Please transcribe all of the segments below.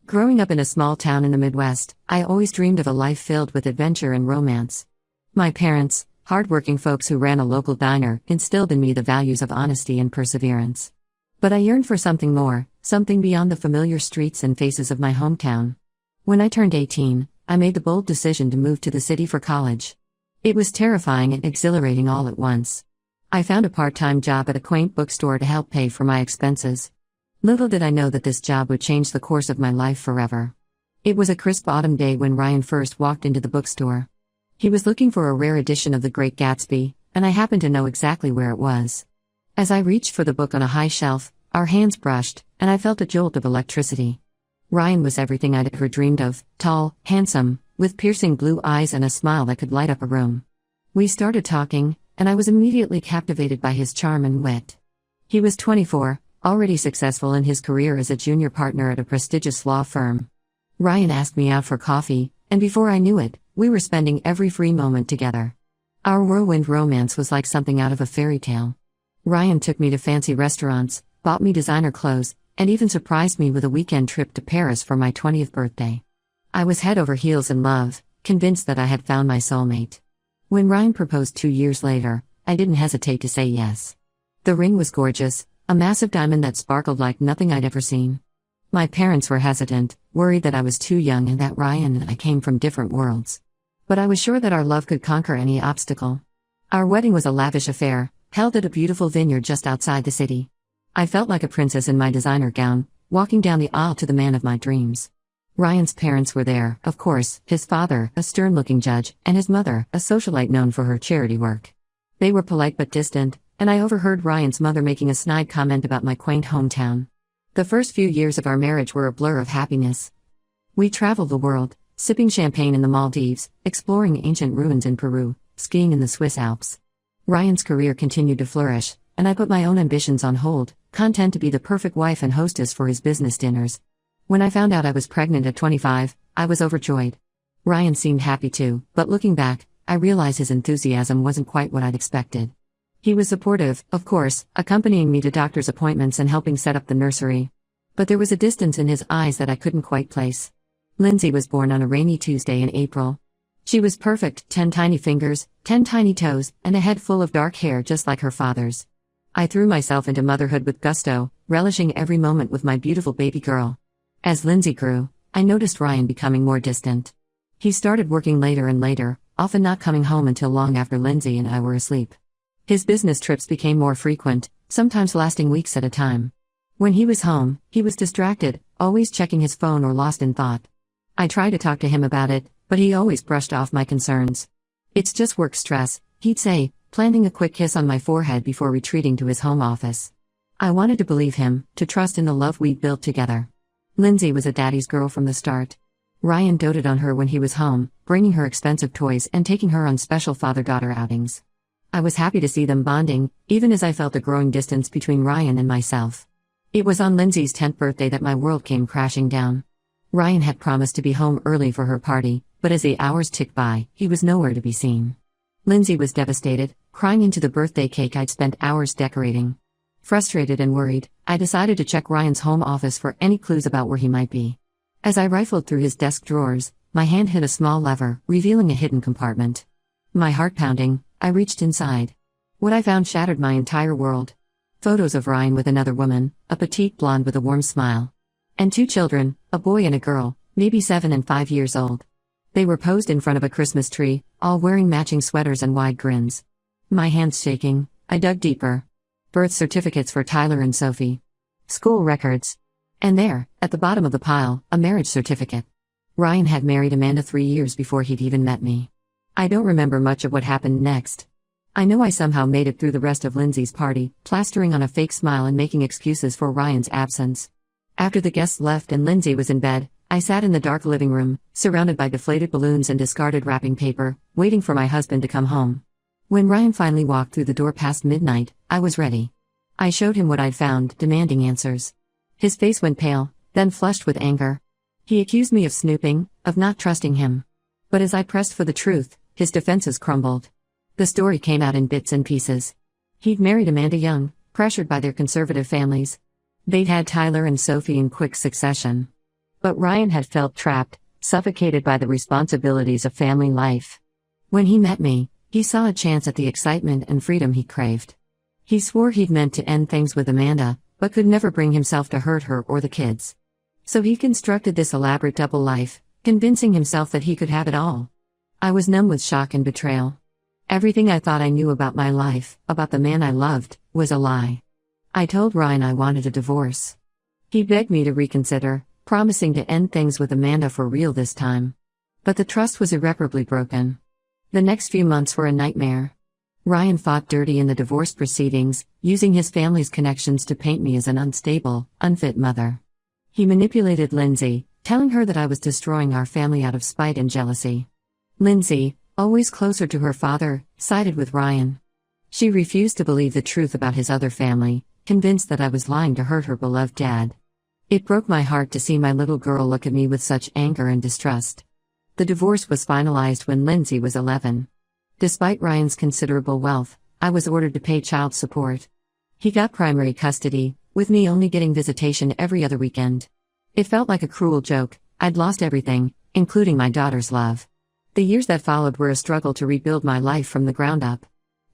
Growing up in a small town in the Midwest, I always dreamed of a life filled with adventure and romance. My parents, hardworking folks who ran a local diner, instilled in me the values of honesty and perseverance. But I yearned for something more, something beyond the familiar streets and faces of my hometown. When I turned 18, I made the bold decision to move to the city for college. It was terrifying and exhilarating all at once. I found a part-time job at a quaint bookstore to help pay for my expenses. Little did I know that this job would change the course of my life forever. It was a crisp autumn day when Ryan first walked into the bookstore. He was looking for a rare edition of The Great Gatsby, and I happened to know exactly where it was. As I reached for the book on a high shelf, our hands brushed, and I felt a jolt of electricity. Ryan was everything I'd ever dreamed of: tall, handsome, with piercing blue eyes and a smile that could light up a room. We started talking, and I was immediately captivated by his charm and wit. He was 24, already successful in his career as a junior partner at a prestigious law firm. Ryan asked me out for coffee, and before I knew it, we were spending every free moment together. Our whirlwind romance was like something out of a fairy tale. Ryan took me to fancy restaurants, bought me designer clothes, and even surprised me with a weekend trip to Paris for my 20th birthday. I was head over heels in love, convinced that I had found my soulmate. When Ryan proposed 2 years later, I didn't hesitate to say yes. The ring was gorgeous, a massive diamond that sparkled like nothing I'd ever seen. My parents were hesitant, worried that I was too young and that Ryan and I came from different worlds. But I was sure that our love could conquer any obstacle. Our wedding was a lavish affair, held at a beautiful vineyard just outside the city. I felt like a princess in my designer gown, walking down the aisle to the man of my dreams. Ryan's parents were there, of course, his father, a stern-looking judge, and his mother, a socialite known for her charity work. They were polite but distant, and I overheard Ryan's mother making a snide comment about my quaint hometown. The first few years of our marriage were a blur of happiness. We traveled the world, sipping champagne in the Maldives, exploring ancient ruins in Peru, skiing in the Swiss Alps. Ryan's career continued to flourish, and I put my own ambitions on hold, content to be the perfect wife and hostess for his business dinners. When I found out I was pregnant at 25, I was overjoyed. Ryan seemed happy too, but looking back, I realized his enthusiasm wasn't quite what I'd expected. He was supportive, of course, accompanying me to doctor's appointments and helping set up the nursery. But there was a distance in his eyes that I couldn't quite place. Lindsay was born on a rainy Tuesday in April. She was perfect, 10 tiny fingers, 10 tiny toes, and a head full of dark hair just like her father's. I threw myself into motherhood with gusto, relishing every moment with my beautiful baby girl. As Lindsay grew, I noticed Ryan becoming more distant. He started working later and later, often not coming home until long after Lindsay and I were asleep. His business trips became more frequent, sometimes lasting weeks at a time. When he was home, he was distracted, always checking his phone or lost in thought. I tried to talk to him about it, but he always brushed off my concerns. "It's just work stress," he'd say, planting a quick kiss on my forehead before retreating to his home office. I wanted to believe him, to trust in the love we'd built together. Lindsay was a daddy's girl from the start. Ryan doted on her when he was home, bringing her expensive toys and taking her on special father-daughter outings. I was happy to see them bonding, even as I felt a growing distance between Ryan and myself. It was on Lindsay's 10th birthday that my world came crashing down. Ryan had promised to be home early for her party, but as the hours ticked by, he was nowhere to be seen. Lindsay was devastated, crying into the birthday cake I'd spent hours decorating. Frustrated and worried, I decided to check Ryan's home office for any clues about where he might be. As I rifled through his desk drawers, my hand hit a small lever, revealing a hidden compartment. My heart pounding, I reached inside. What I found shattered my entire world. Photos of Ryan with another woman, a petite blonde with a warm smile. And 2 children, a boy and a girl, maybe 7 and 5 years old. They were posed in front of a Christmas tree, all wearing matching sweaters and wide grins. My hands shaking, I dug deeper. Birth certificates for Tyler and Sophie. School records. And there, at the bottom of the pile, a marriage certificate. Ryan had married Amanda 3 years before he'd even met me. I don't remember much of what happened next. I know I somehow made it through the rest of Lindsay's party, plastering on a fake smile and making excuses for Ryan's absence. After the guests left and Lindsay was in bed, I sat in the dark living room, surrounded by deflated balloons and discarded wrapping paper, waiting for my husband to come home. When Ryan finally walked through the door past midnight, I was ready. I showed him what I'd found, demanding answers. His face went pale, then flushed with anger. He accused me of snooping, of not trusting him. But as I pressed for the truth, his defenses crumbled. The story came out in bits and pieces. He'd married Amanda young, pressured by their conservative families. They'd had Tyler and Sophie in quick succession. But Ryan had felt trapped, suffocated by the responsibilities of family life. When he met me, he saw a chance at the excitement and freedom he craved. He swore he'd meant to end things with Amanda, but could never bring himself to hurt her or the kids. So he constructed this elaborate double life, convincing himself that he could have it all. I was numb with shock and betrayal. Everything I thought I knew about my life, about the man I loved, was a lie. I told Ryan I wanted a divorce. He begged me to reconsider, promising to end things with Amanda for real this time. But the trust was irreparably broken. The next few months were a nightmare. Ryan fought dirty in the divorce proceedings, using his family's connections to paint me as an unstable, unfit mother. He manipulated Lindsay, telling her that I was destroying our family out of spite and jealousy. Lindsay, always closer to her father, sided with Ryan. She refused to believe the truth about his other family, convinced that I was lying to hurt her beloved dad. It broke my heart to see my little girl look at me with such anger and distrust. The divorce was finalized when Lindsay was 11. Despite Ryan's considerable wealth, I was ordered to pay child support. He got primary custody, with me only getting visitation every other weekend. It felt like a cruel joke. I'd lost everything, including my daughter's love. The years that followed were a struggle to rebuild my life from the ground up.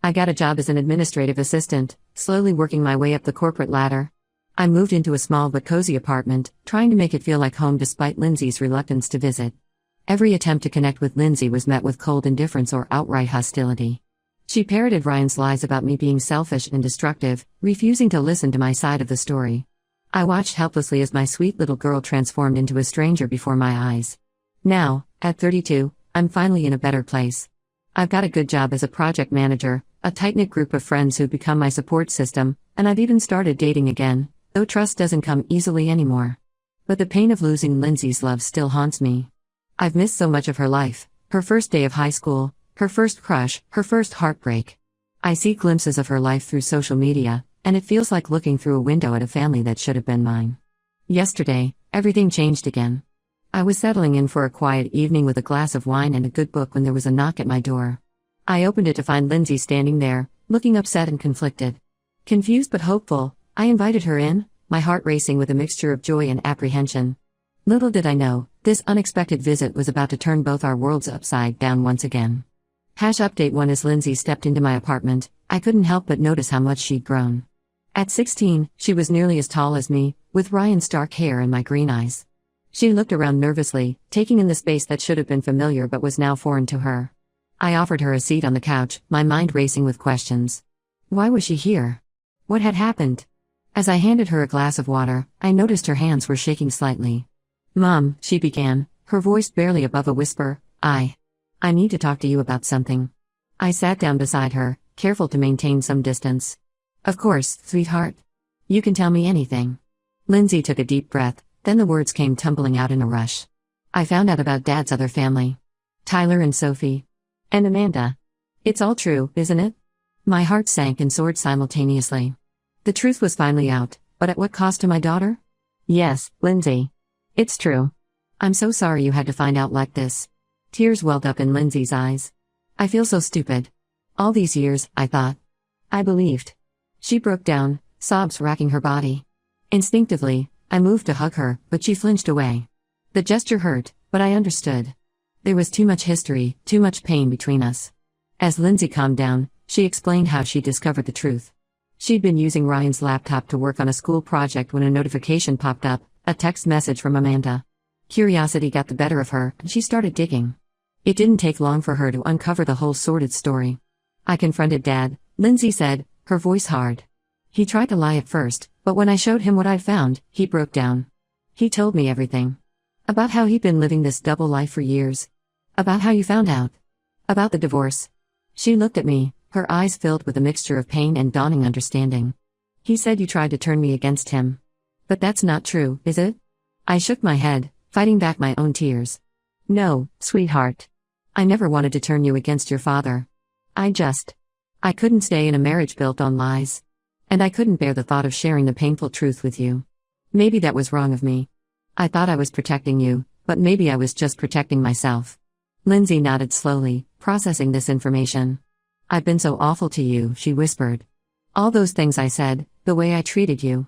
I got a job as an administrative assistant, slowly working my way up the corporate ladder. I moved into a small but cozy apartment, trying to make it feel like home despite Lindsay's reluctance to visit. Every attempt to connect with Lindsay was met with cold indifference or outright hostility. She parroted Ryan's lies about me being selfish and destructive, refusing to listen to my side of the story. I watched helplessly as my sweet little girl transformed into a stranger before my eyes. Now, at 32, I'm finally in a better place. I've got a good job as a project manager, a tight-knit group of friends who've become my support system, and I've even started dating again, though trust doesn't come easily anymore. But the pain of losing Lindsay's love still haunts me. I've missed so much of her life, her first day of high school, her first crush, her first heartbreak. I see glimpses of her life through social media, and it feels like looking through a window at a family that should have been mine. Yesterday, everything changed again. I was settling in for a quiet evening with a glass of wine and a good book when there was a knock at my door. I opened it to find Lindsay standing there, looking upset and conflicted. Confused but hopeful, I invited her in, my heart racing with a mixture of joy and apprehension. Little did I know, this unexpected visit was about to turn both our worlds upside down once again. Update 1 As Lindsay stepped into my apartment, I couldn't help but notice how much she'd grown. At 16, she was nearly as tall as me, with Ryan's dark hair and my green eyes. She looked around nervously, taking in the space that should have been familiar but was now foreign to her. I offered her a seat on the couch, my mind racing with questions. Why was she here? What had happened? As I handed her a glass of water, I noticed her hands were shaking slightly. "Mom," she began, her voice barely above a whisper, I need to talk to you about something." I sat down beside her, careful to maintain some distance. "Of course, sweetheart. You can tell me anything." Lindsay took a deep breath, then the words came tumbling out in a rush. "I found out about Dad's other family. Tyler and Sophie. And Amanda. It's all true, isn't it?" My heart sank and soared simultaneously. The truth was finally out, but at what cost to my daughter? "Yes, Lindsay. It's true. I'm so sorry you had to find out like this." Tears welled up in Lindsay's eyes. "I feel so stupid. All these years, I thought. I believed." She broke down, sobs racking her body. Instinctively, I moved to hug her, but she flinched away. The gesture hurt, but I understood. There was too much history, too much pain between us. As Lindsay calmed down, she explained how she discovered the truth. She'd been using Ryan's laptop to work on a school project when a notification popped up, a text message from Amanda. Curiosity got the better of her, and she started digging. It didn't take long for her to uncover the whole sordid story. "I confronted Dad," Lindsay said, her voice hard. "He tried to lie at first, but when I showed him what I'd found, he broke down. He told me everything. About how he'd been living this double life for years. About how you found out. About the divorce." She looked at me, her eyes filled with a mixture of pain and dawning understanding. "He said you tried to turn me against him. But that's not true, is it?" I shook my head, fighting back my own tears. "No, sweetheart. I never wanted to turn you against your father. I couldn't stay in a marriage built on lies. And I couldn't bear the thought of sharing the painful truth with you. Maybe that was wrong of me. I thought I was protecting you, but maybe I was just protecting myself." Lindsay nodded slowly, processing this information. "I've been so awful to you," she whispered. "All those things I said, the way I treated you.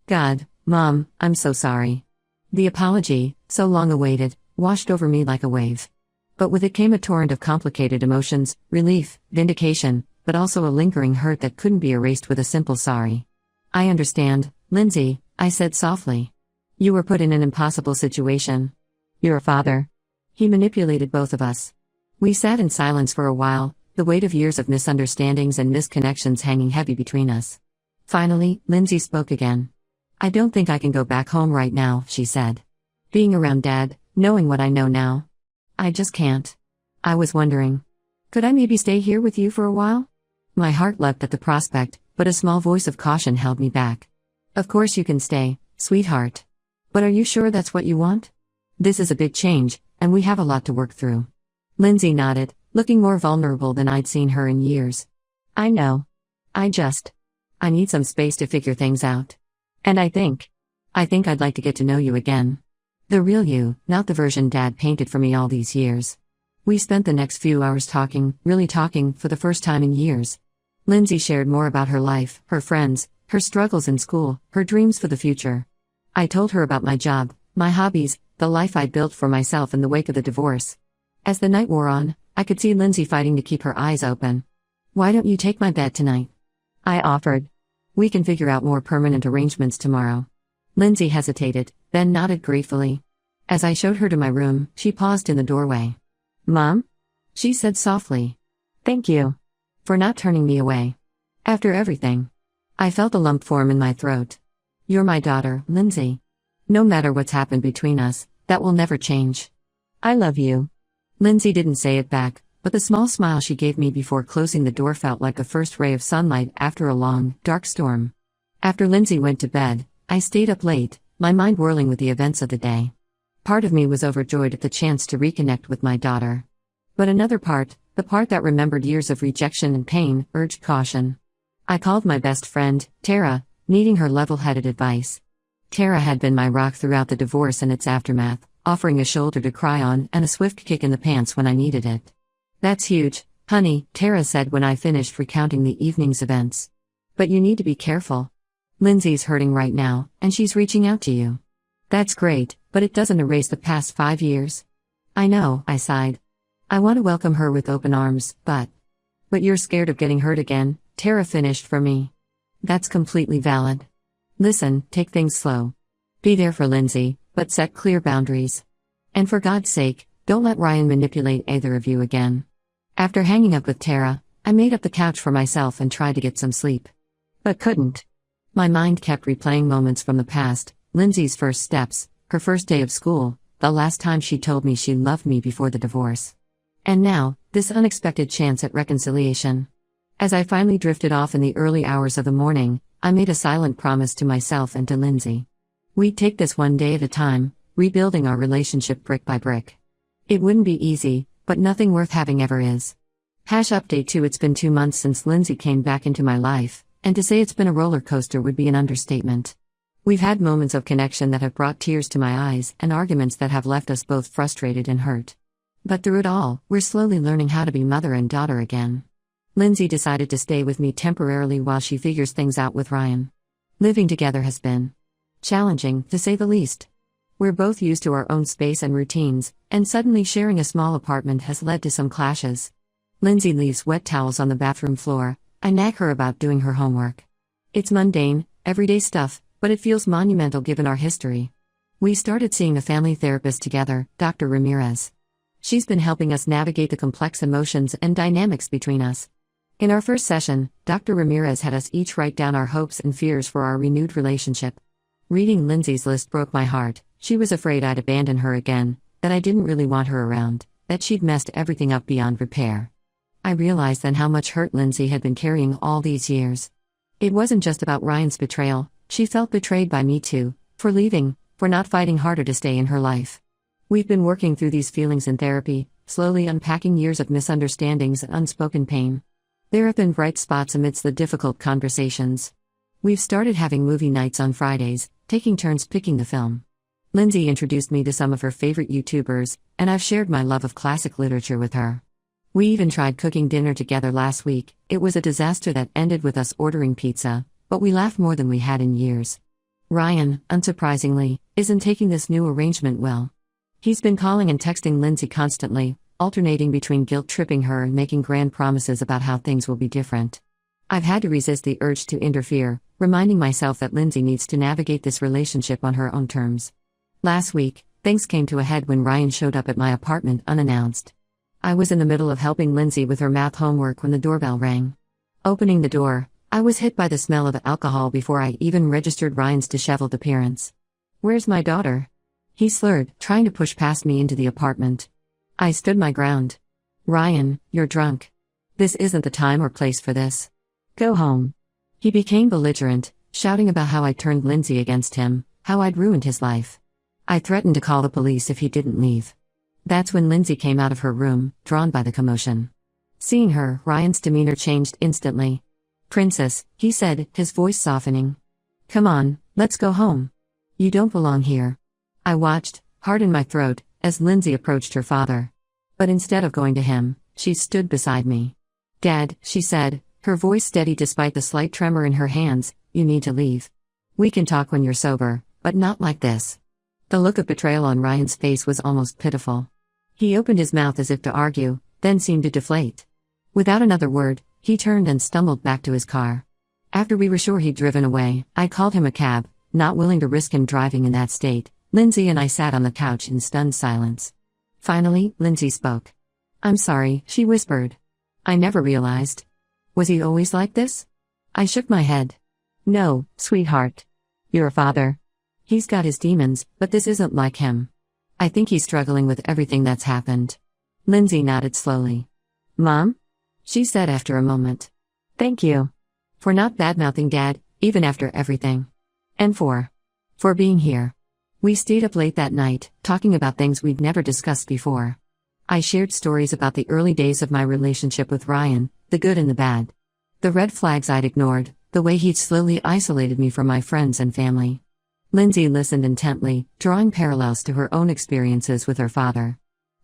God, Mom, I'm so sorry. The apology, so long awaited, washed over me like a wave. But with it came a torrent of complicated emotions, relief, vindication, but also a lingering hurt that couldn't be erased with a simple sorry. I understand, Lindsay, I said softly. You were put in an impossible situation. You're a father. He manipulated both of us. We sat in silence for a while, the weight of years of misunderstandings and misconnections hanging heavy between us. Finally, Lindsay spoke again. I don't think I can go back home right now, she said. Being around Dad, knowing what I know now. I just can't. I was wondering. Could I maybe stay here with you for a while? My heart leapt at the prospect, but a small voice of caution held me back. Of course you can stay, sweetheart. But are you sure that's what you want? This is a big change, and we have a lot to work through. Lindsay nodded, looking more vulnerable than I'd seen her in years. I know. I need some space to figure things out. And I think I'd like to get to know you again. The real you, not the version Dad painted for me all these years. We spent the next few hours talking, really talking, for the first time in years. Lindsay shared more about her life, her friends, her struggles in school, her dreams for the future. I told her about my job, my hobbies, the life I'd built for myself in the wake of the divorce. As the night wore on, I could see Lindsay fighting to keep her eyes open. Why don't you take my bed tonight? I offered. We can figure out more permanent arrangements tomorrow. Lindsay hesitated, then nodded gratefully. As I showed her to my room, she paused in the doorway. Mom? She said softly. Thank you. For not turning me away. After everything. I felt a lump form in my throat. You're my daughter, Lindsay. No matter what's happened between us, that will never change. I love you. Lindsay didn't say it back, but the small smile she gave me before closing the door felt like the first ray of sunlight after a long, dark storm. After Lindsay went to bed, I stayed up late, my mind whirling with the events of the day. Part of me was overjoyed at the chance to reconnect with my daughter. But another part, the part that remembered years of rejection and pain, urged caution. I called my best friend, Tara, needing her level-headed advice. Tara had been my rock throughout the divorce and its aftermath, offering a shoulder to cry on and a swift kick in the pants when I needed it. That's huge, honey, Tara said when I finished recounting the evening's events. But you need to be careful. Lindsay's hurting right now, and she's reaching out to you. That's great, but it doesn't erase the past 5 years. I know, I sighed. I want to welcome her with open arms, but you're scared of getting hurt again, Tara finished for me. That's completely valid. Listen, take things slow. Be there for Lindsay, but set clear boundaries. And for God's sake, don't let Ryan manipulate either of you again. After hanging up with Tara, I made up the couch for myself and tried to get some sleep. But couldn't. My mind kept replaying moments from the past, Lindsay's first steps, her first day of school, the last time she told me she loved me before the divorce. And now, this unexpected chance at reconciliation. As I finally drifted off in the early hours of the morning, I made a silent promise to myself and to Lindsay. We'd take this one day at a time, rebuilding our relationship brick by brick. It wouldn't be easy, but nothing worth having ever is. Update 2. It's been 2 months since Lindsay came back into my life, and to say it's been a roller coaster would be an understatement. We've had moments of connection that have brought tears to my eyes and arguments that have left us both frustrated and hurt. But through it all, we're slowly learning how to be mother and daughter again. Lindsay decided to stay with me temporarily while she figures things out with Ryan. Living together has been challenging, to say the least. We're both used to our own space and routines, and suddenly sharing a small apartment has led to some clashes. Lindsay leaves wet towels on the bathroom floor. I nag her about doing her homework. It's mundane, everyday stuff, but it feels monumental given our history. We started seeing a family therapist together, Dr. Ramirez. She's been helping us navigate the complex emotions and dynamics between us. In our first session, Dr. Ramirez had us each write down our hopes and fears for our renewed relationship. Reading Lindsay's list broke my heart. She was afraid I'd abandon her again, that I didn't really want her around, that she'd messed everything up beyond repair. I realized then how much hurt Lindsay had been carrying all these years. It wasn't just about Ryan's betrayal, she felt betrayed by me too, for leaving, for not fighting harder to stay in her life. We've been working through these feelings in therapy, slowly unpacking years of misunderstandings and unspoken pain. There have been bright spots amidst the difficult conversations. We've started having movie nights on Fridays, taking turns picking the film. Lindsay introduced me to some of her favorite YouTubers, and I've shared my love of classic literature with her. We even tried cooking dinner together last week. It was a disaster that ended with us ordering pizza, but we laughed more than we had in years. Ryan, unsurprisingly, isn't taking this new arrangement well. He's been calling and texting Lindsay constantly, alternating between guilt-tripping her and making grand promises about how things will be different. I've had to resist the urge to interfere, reminding myself that Lindsay needs to navigate this relationship on her own terms. Last week, things came to a head when Ryan showed up at my apartment unannounced. I was in the middle of helping Lindsay with her math homework when the doorbell rang. Opening the door, I was hit by the smell of alcohol before I even registered Ryan's disheveled appearance. "Where's my daughter?" he slurred, trying to push past me into the apartment. I stood my ground. "Ryan, you're drunk. This isn't the time or place for this. Go home." He became belligerent, shouting about how I'd turned Lindsay against him, how I'd ruined his life. I threatened to call the police if he didn't leave. That's when Lindsay came out of her room, drawn by the commotion. Seeing her, Ryan's demeanor changed instantly. "Princess," he said, his voice softening. "Come on, let's go home. You don't belong here." I watched, heart in my throat, as Lindsay approached her father. But instead of going to him, she stood beside me. "Dad," she said, her voice steady despite the slight tremor in her hands, "you need to leave. We can talk when you're sober, but not like this." The look of betrayal on Ryan's face was almost pitiful. He opened his mouth as if to argue, then seemed to deflate. Without another word, he turned and stumbled back to his car. After we were sure he'd driven away, I called him a cab, not willing to risk him driving in that state. Lindsay and I sat on the couch in stunned silence. Finally, Lindsay spoke. "I'm sorry," she whispered. "I never realized. Was he always like this?" I shook my head. "No, sweetheart. You're a father. He's got his demons, but this isn't like him. I think he's struggling with everything that's happened." Lindsay nodded slowly. "Mom?" she said after a moment. "Thank you. For not badmouthing Dad, even after everything. And for being here." We stayed up late that night, talking about things we'd never discussed before. I shared stories about the early days of my relationship with Ryan, the good and the bad. The red flags I'd ignored, the way he'd slowly isolated me from my friends and family. Lindsay listened intently, drawing parallels to her own experiences with her father.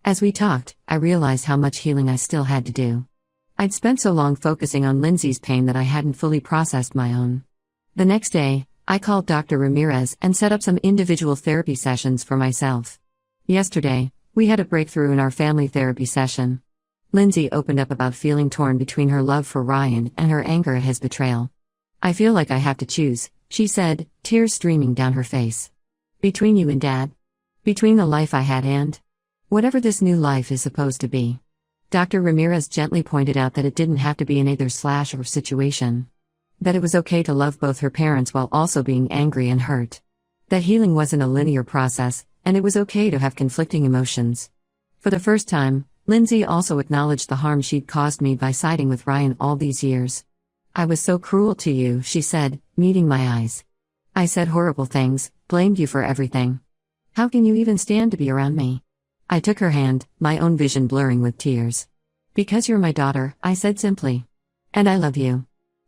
As we talked, I realized how much healing I still had to do. I'd spent so long focusing on Lindsay's pain that I hadn't fully processed my own. The next day, I called Dr. Ramirez and set up some individual therapy sessions for myself. Yesterday, we had a breakthrough in our family therapy session. Lindsay opened up about feeling torn between her love for Ryan and her anger at his betrayal. "I feel like I have to choose," she said, tears streaming down her face. "Between you and Dad. Between the life I had and whatever this new life is supposed to be." Dr. Ramirez gently pointed out that it didn't have to be an either/or situation. That it was okay to love both her parents while also being angry and hurt. That healing wasn't a linear process, and it was okay to have conflicting emotions. For the first time, Lindsay also acknowledged the harm she'd caused me by siding with Ryan all these years. "I was so cruel to you," she said, meeting my eyes. "I said horrible things, blamed you for everything. How can you even stand to be around me?" I took her hand, my own vision blurring with tears. "Because you're my daughter," I said simply. "And I love you.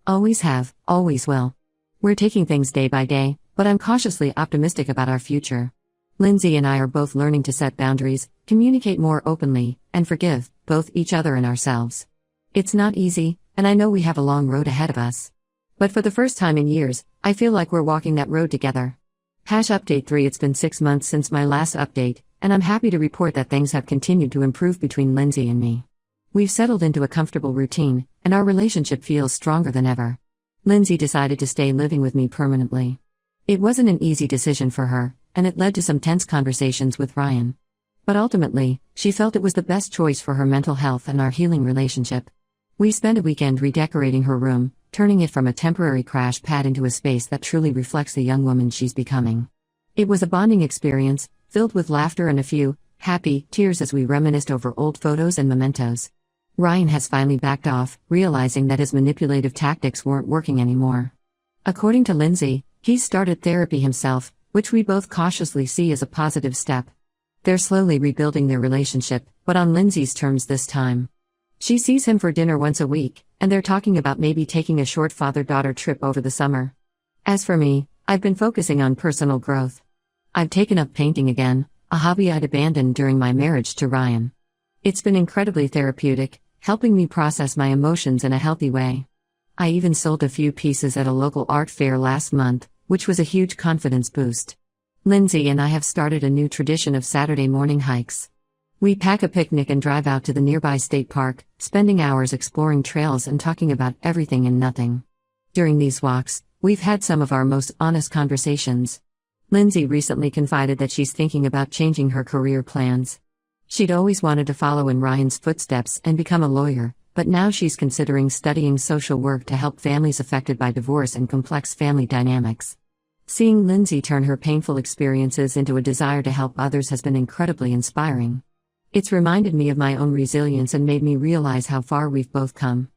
Always have, always will. We're taking things day by day, but I'm cautiously optimistic about our future." Lindsay and I are both learning to set boundaries, communicate more openly, and forgive, both each other and ourselves. It's not easy, and I know we have a long road ahead of us. But for the first time in years, I feel like we're walking that road together. Update 3. It's been 6 months since my last update, and I'm happy to report that things have continued to improve between Lindsay and me. We've settled into a comfortable routine, and our relationship feels stronger than ever. Lindsay decided to stay living with me permanently. It wasn't an easy decision for her, and it led to some tense conversations with Ryan. But ultimately, she felt it was the best choice for her mental health and our healing relationship. We spent a weekend redecorating her room, turning it from a temporary crash pad into a space that truly reflects the young woman she's becoming. It was a bonding experience, filled with laughter and a few happy tears as we reminisced over old photos and mementos. Ryan has finally backed off, realizing that his manipulative tactics weren't working anymore. According to Lindsay, he's started therapy himself, which we both cautiously see as a positive step. They're slowly rebuilding their relationship, but on Lindsay's terms this time. She sees him for dinner once a week, and they're talking about maybe taking a short father-daughter trip over the summer. As for me, I've been focusing on personal growth. I've taken up painting again, a hobby I'd abandoned during my marriage to Ryan. It's been incredibly therapeutic, helping me process my emotions in a healthy way. I even sold a few pieces at a local art fair last month, which was a huge confidence boost. Lindsay and I have started a new tradition of Saturday morning hikes. We pack a picnic and drive out to the nearby state park, spending hours exploring trails and talking about everything and nothing. During these walks, we've had some of our most honest conversations. Lindsay recently confided that she's thinking about changing her career plans. She'd always wanted to follow in Ryan's footsteps and become a lawyer, but now she's considering studying social work to help families affected by divorce and complex family dynamics. Seeing Lindsay turn her painful experiences into a desire to help others has been incredibly inspiring. It's reminded me of my own resilience and made me realize how far we've both come.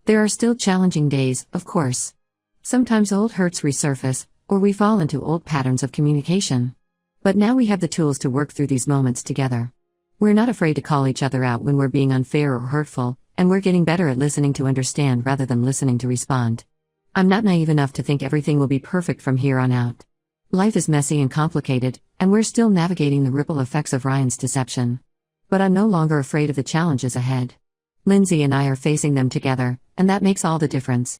There are still challenging days, of course. Sometimes old hurts resurface, or we fall into old patterns of communication. But now we have the tools to work through these moments together. We're not afraid to call each other out when we're being unfair or hurtful, and we're getting better at listening to understand rather than listening to respond. I'm not naive enough to think everything will be perfect from here on out. Life is messy and complicated, and we're still navigating the ripple effects of Ryan's deception. But I'm no longer afraid of the challenges ahead. Lindsay and I are facing them together, and that makes all the difference.